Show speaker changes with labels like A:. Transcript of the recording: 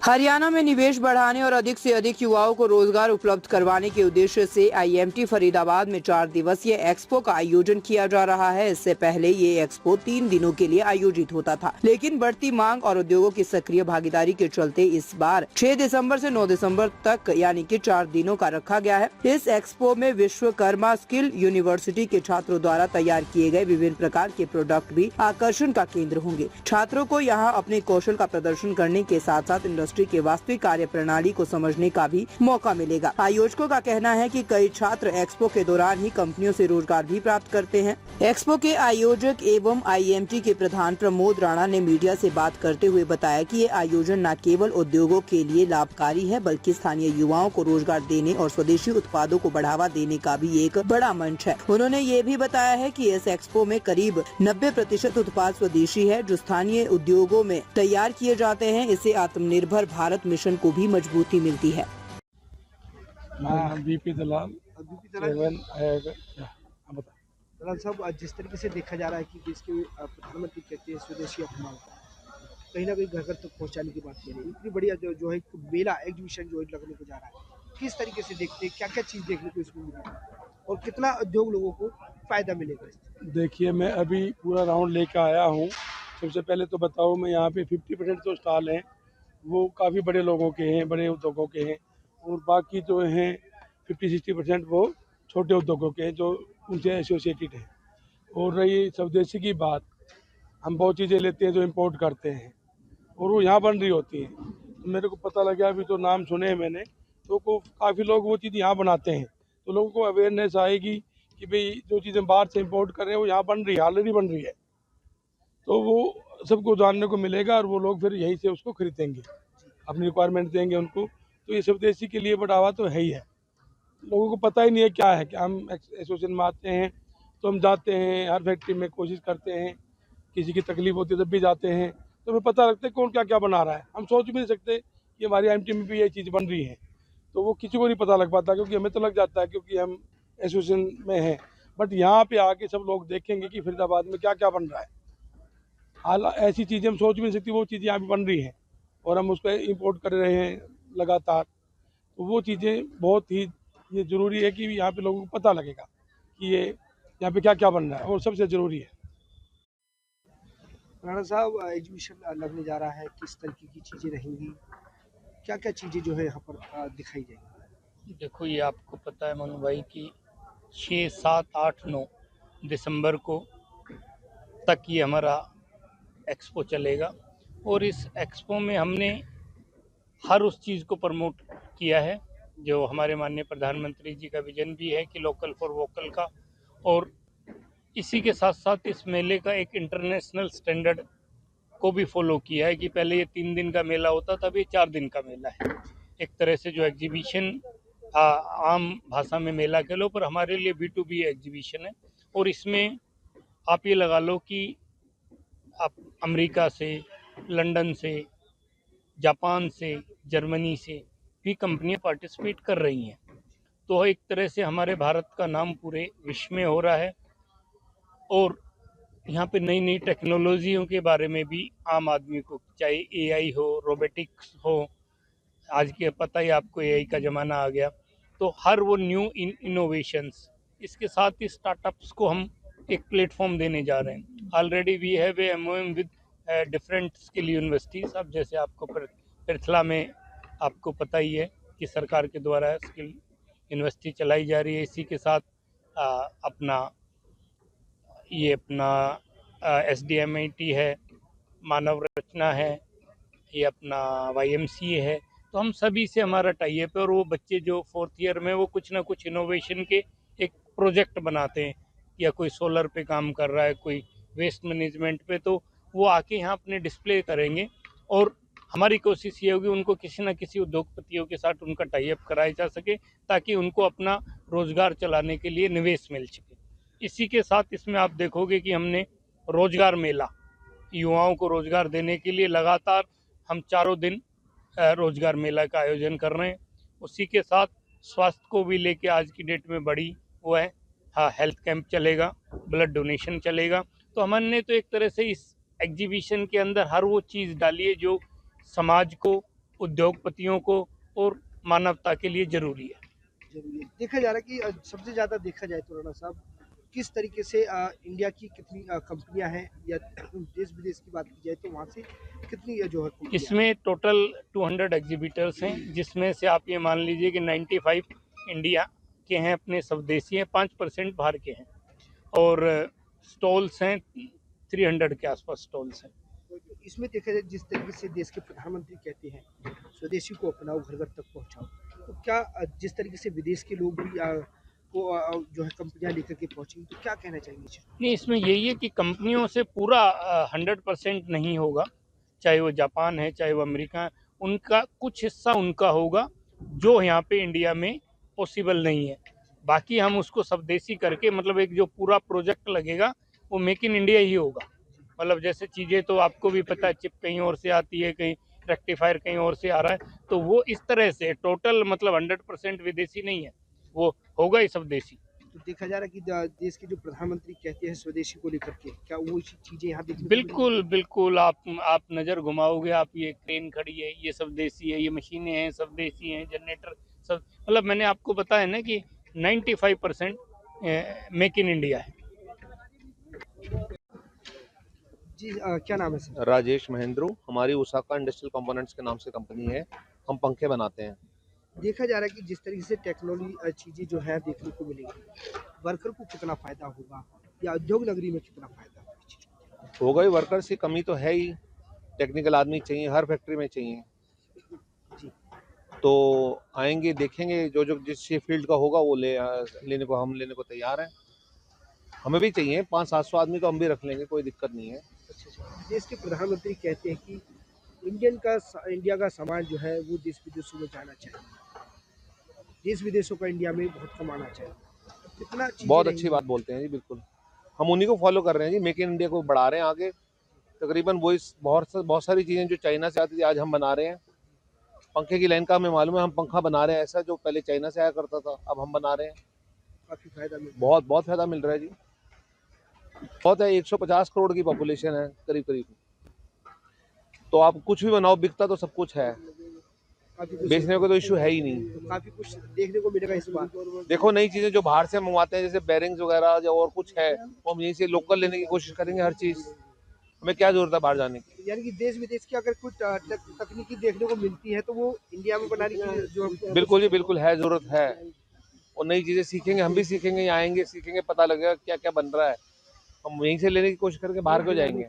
A: हरियाणा में निवेश बढ़ाने और अधिक से अधिक युवाओं को रोजगार उपलब्ध करवाने के उद्देश्य से आईएमटी फरीदाबाद में 4 दिवसीय एक्सपो का आयोजन किया जा रहा है। इससे पहले ये एक्सपो 3 दिनों के लिए आयोजित होता था, लेकिन बढ़ती मांग और उद्योगों की सक्रिय भागीदारी के चलते इस बार 6 दिसंबर से 9 दिसंबर तक यानी कि 4 दिनों का रखा गया है। इस एक्सपो में विश्वकर्मा स्किल यूनिवर्सिटी के छात्रों द्वारा तैयार किए गए विभिन्न प्रकार के प्रोडक्ट भी आकर्षण का केंद्र होंगे। छात्रों को यहाँ अपने कौशल का प्रदर्शन करने के साथ साथ इंडस्ट्री के वास्तविक कार्य प्रणाली को समझने का भी मौका मिलेगा। आयोजकों का कहना है कि कई छात्र एक्सपो के दौरान ही कंपनियों से रोजगार भी प्राप्त करते हैं। एक्सपो के आयोजक एवं आईएमटी के प्रधान प्रमोद राणा ने मीडिया से बात करते हुए बताया कि ये आयोजन न केवल उद्योगों के लिए लाभकारी है, बल्कि स्थानीय युवाओं को रोजगार देने और स्वदेशी उत्पादों को बढ़ावा देने का भी एक बड़ा मंच है। उन्होंने ये भी बताया है कि इस एक्सपो में करीब 90% उत्पाद स्वदेशी है, जो स्थानीय उद्योगों में तैयार किए जाते हैं। इससे आत्मनिर्भर भारत मिशन को भी मजबूती मिलती है।
B: बीपी दलाल
C: दलाल साहब, जिस तरीके से देखा जा रहा है कि देश के प्रधानमंत्री कहते हैं स्वदेशी अपनाओ, कहीं ना कहीं घर घर तक पहुंचाने की बात कर रहे हैं। इतनी बढ़िया जो है मेला एग्जीबिशन जो है लगने को जा रहा है, किस तरीके से देखते हैं, क्या क्या चीज़ देखने को इसमें मिलेगा और कितना उद्योग लोगों को फायदा मिलेगा?
B: देखिए, मैं अभी पूरा राउंड लेकर आया हूँ। सबसे पहले तो बताओ, मैं यहाँ पे 50% जो स्टॉल हैं वो काफ़ी बड़े लोगों के हैं, बड़े उद्योगों के हैं, और बाकी जो हैं 50-60% वो छोटे उद्योगों के हैं जो उनसे एसोसिएटेड हैं। और रही स्वदेशी की बात, हम बहुत चीज़ें लेते हैं जो इंपोर्ट करते हैं और वो यहाँ बन रही होती हैं। तो मेरे को पता लगा, अभी तो नाम सुने हैं मैंने, तो काफ़ी लोग वो चीज़ यहाँ बनाते हैं, तो लोगों को अवेयरनेस आएगी कि भाई जो चीज़ें बाहर से इंपोर्ट कर रहे हैं वो यहाँ बन रही है, ऑलरेडी बन रही है, तो वो सबको जानने को मिलेगा और वो लोग फिर यहीं से उसको खरीदेंगे, अपनी रिक्वायरमेंट देंगे उनको। तो ये स्वदेशी के लिए बढ़ावा तो है ही है। लोगों को पता ही नहीं है क्या है कि हम एसोसिएशन में आते हैं तो हम जाते हैं, हर फैक्ट्री में कोशिश करते हैं, किसी की तकलीफ होती है तब भी जाते हैं, तो हमें पता लगता है कौन क्या क्या बना रहा है। हम सोच भी नहीं सकते कि हमारी आईएमटी में भी ये चीज़ बन रही है, तो वो किसी को नहीं पता लग पाता, क्योंकि हमें तो लग जाता है क्योंकि हम एसोसिएशन में हैं। बट यहाँ पे आके सब लोग देखेंगे कि फरीदाबाद में क्या क्या बन रहा है। हाल ऐसी चीज़ें हम सोच भी नहीं सकती, वो चीज़ें यहाँ भी बन रही हैं और हम उसको इंपोर्ट कर रहे हैं लगातार। तो वो चीज़ें बहुत ही ये ज़रूरी है कि यहाँ पे लोगों को पता लगेगा कि ये यहाँ पे क्या क्या बन रहा है, और सबसे ज़रूरी है।
C: राणा साहब, एग्जीबिशन लगने जा रहा है, किस तरीके की चीज़ें रहेंगी, क्या क्या चीज़ें जो है यहाँ पर दिखाई जाएंगी?
D: देखो, ये आपको पता है मनु भाई कि 6, 7, 8, 9 दिसंबर को तक ये हमारा एक्सपो चलेगा, और इस एक्सपो में हमने हर उस चीज़ को प्रमोट किया है जो हमारे माननीय प्रधानमंत्री जी का विजन भी है कि लोकल फॉर वोकल का। और इसी के साथ साथ इस मेले का एक इंटरनेशनल स्टैंडर्ड को भी फॉलो किया है कि पहले ये 3 दिन का मेला होता था, अब ये 4 दिन का मेला है। एक तरह से जो एग्जीबिशन आम भाषा में मेला कह लो, पर हमारे लिए B2B एग्जीबिशन है। और इसमें आप ये लगा लो कि आप अमेरिका से, लंदन से, जापान से, जर्मनी से भी कंपनियां पार्टिसिपेट कर रही हैं। तो एक तरह से हमारे भारत का नाम पूरे विश्व में हो रहा है, और यहाँ पे नई नई टेक्नोलॉजियों के बारे में भी आम आदमी को, चाहे AI हो, रोबोटिक्स हो, आज के पता ही आपको AI का ज़माना आ गया, तो हर वो न्यू इनोवेशंस, इसके साथ ही स्टार्टअप्स को हम एक प्लेटफॉर्म देने जा रहे हैं। Already we have a MOU with different skill universities. अब जैसे आपको पिरथला में आपको पता ही है कि सरकार के द्वारा स्किल यूनिवर्सिटी चलाई जा रही है। इसी के साथ अपना SDMIT है, मानव रचना है, ये अपना YMCA है। तो हम सभी से हमारा टाई अप है, और वो बच्चे जो 4th ईयर में वो कुछ ना कुछ इनोवेशन के एक प्रोजेक्ट बनाते हैं, या कोई सोलर पे काम कर रहा है, कोई वेस्ट मैनेजमेंट पे, तो वो आके यहाँ अपने डिस्प्ले करेंगे। और हमारी कोशिश ये होगी उनको किसी न किसी उद्योगपतियों के साथ उनका टाई अप कराया जा सके, ताकि उनको अपना रोजगार चलाने के लिए निवेश मिल सके। इसी के साथ इसमें आप देखोगे कि हमने रोजगार मेला, युवाओं को रोजगार देने के लिए लगातार हम 4 दिन रोजगार मेला का आयोजन कर रहे हैं। उसी के साथ स्वास्थ्य को भी लेके आज की डेट में बड़ी वो है, हाँ, हेल्थ कैंप चलेगा, ब्लड डोनेशन चलेगा। तो हमने तो एक तरह से इस एग्जीबिशन के अंदर हर वो चीज़ डाली है जो समाज को उद्योगपतियों को और मानवता के लिए जरूरी है।
C: जरूरी है। देखा जा रहा है कि सबसे ज़्यादा देखा जाए तो राणा साहब किस तरीके से इंडिया की कितनी कंपनियां हैं या देश विदेश की बात की जाए तो वहाँ से कितनी जो है कंपनियां हैं?
D: इसमें टोटल 200 एग्जीबिटर्स हैं, जिसमें से आप ये मान लीजिए कि 95 इंडिया के हैं, अपने स्वदेशी हैं, 5% बाहर के हैं, और स्टॉल्स हैं 300 के आसपास स्टॉल्स हैं।
C: तो इसमें देखा जाए जिस तरीके से देश के प्रधानमंत्री कहते हैं स्वदेशी को अपनाओ घर घर तक पहुंचाओ, तो क्या जिस तरीके से विदेश के लोग भी को जो है कंपनियां लेकर के पहुंची तो क्या कहना चाहेंगे इस चीज़ पे?
D: नहीं, इसमें यही है कि कंपनियों से पूरा 100% नहीं होगा, चाहे वो जापान है चाहे वो अमेरिका है, उनका कुछ हिस्सा उनका होगा जो यहाँ पे इंडिया में पॉसिबल नहीं है। बाकी हम उसको स्वदेशी करके, मतलब एक जो पूरा प्रोजेक्ट लगेगा वो मेक इन इंडिया ही होगा। मतलब जैसे चीज़ें तो आपको भी पता है, चिप कहीं और से आती है, कहीं रेक्टिफायर कहीं और से आ रहा है, तो वो इस तरह से टोटल मतलब 100% विदेशी नहीं है, वो होगा ही स्वदेशी।
C: तो देखा जा रहा है कि देश के जो प्रधानमंत्री कहते हैं स्वदेशी को लेकर के क्या वो चीजें यहाँ देखने को
D: बिल्कुल बिल्कुल, आप नज़र घुमाओगे, आप ये क्रेन खड़ी है ये स्वदेशी है, ये मशीनें हैं स्वदेशी हैं, जनरेटर सब, मतलब मैंने आपको बताया ना कि 95% मेक इन इंडिया है।
C: जी क्या नाम है सर?
E: राजेश महेंद्रू, हमारी उसाका इंडस्ट्रियल कंपोनेंट्स के नाम से कंपनी है। हम पंखे बनाते हैं।
C: देखा जा रहा है कि जिस तरीके से टेक्नोलॉजी चीजें जो है देखने को मिलेगी, वर्कर को कितना फायदा होगा या उद्योग नगरी में कितना फायदा होगा इस चीज़ को?
E: होगा ही, वर्कर्स की कमी तो है ही, टेक्निकल आदमी चाहिए, हर फैक्ट्री में चाहिए।
C: जी
E: तो आएंगे, देखेंगे, जो जो जिस फील्ड का होगा वो लेने को तैयार हैं। हमें भी चाहिए 500-700 आदमी, तो हम भी रख लेंगे, कोई दिक्कत नहीं है।
C: अच्छा। देश के प्रधानमंत्री कहते हैं कि इंडिया का सामान जो है वो देश विदेशों में जाना चाहिए, देश विदेशों का इंडिया में बहुत कमाना चाहिए, कितना चीजें
E: बहुत
C: रहेंगी?
E: अच्छी बात बोलते हैं जी, बिल्कुल हम उन्हीं को फॉलो कर रहे हैं जी, मेक इन इंडिया को बढ़ा रहे हैं आगे। तकरीबन वही बहुत सारी चीज़ें जो चाइना से आती थी आज हम बना रहे हैं। पंखे की लाइन का हमें मालूम है, हम पंखा बना रहे हैं ऐसा जो पहले चाइना से आया करता था, अब हम बना रहे हैं।
C: काफी फायदा मिल
E: बहुत बहुत फायदा मिल रहा है जी, बहुत है। 150 करोड़ की पॉपुलेशन है करीब करीब, तो आप कुछ भी बनाओ, बिकता तो सब कुछ है,
C: काफी कुछ
E: बेचने को तो इशू है ही नहीं।
C: तो काफी कुछ देखने को मिलेगा इस बार।
E: देखो, नई चीजें जो बाहर से मंगवाते हैं जैसे बेरिंग्स वगैरह या और कुछ है, वो हम यहीं से लोकल लेने की कोशिश करेंगे। हर चीज, हमें क्या जरूरत है बाहर जाने की।
C: यानी कि देश विदेश की अगर कुछ तकनीकी देखने को मिलती है तो वो इंडिया में बनाने की जो
E: बिल्कुल जी, बिल्कुल है, जरूरत है। और नई चीजें सीखेंगे, हम भी सीखेंगे, आएंगे सीखेंगे, पता लगेगा क्या क्या बन रहा है। हम यहीं से लेने की कोशिश करके बाहर क्यों जाएंगे।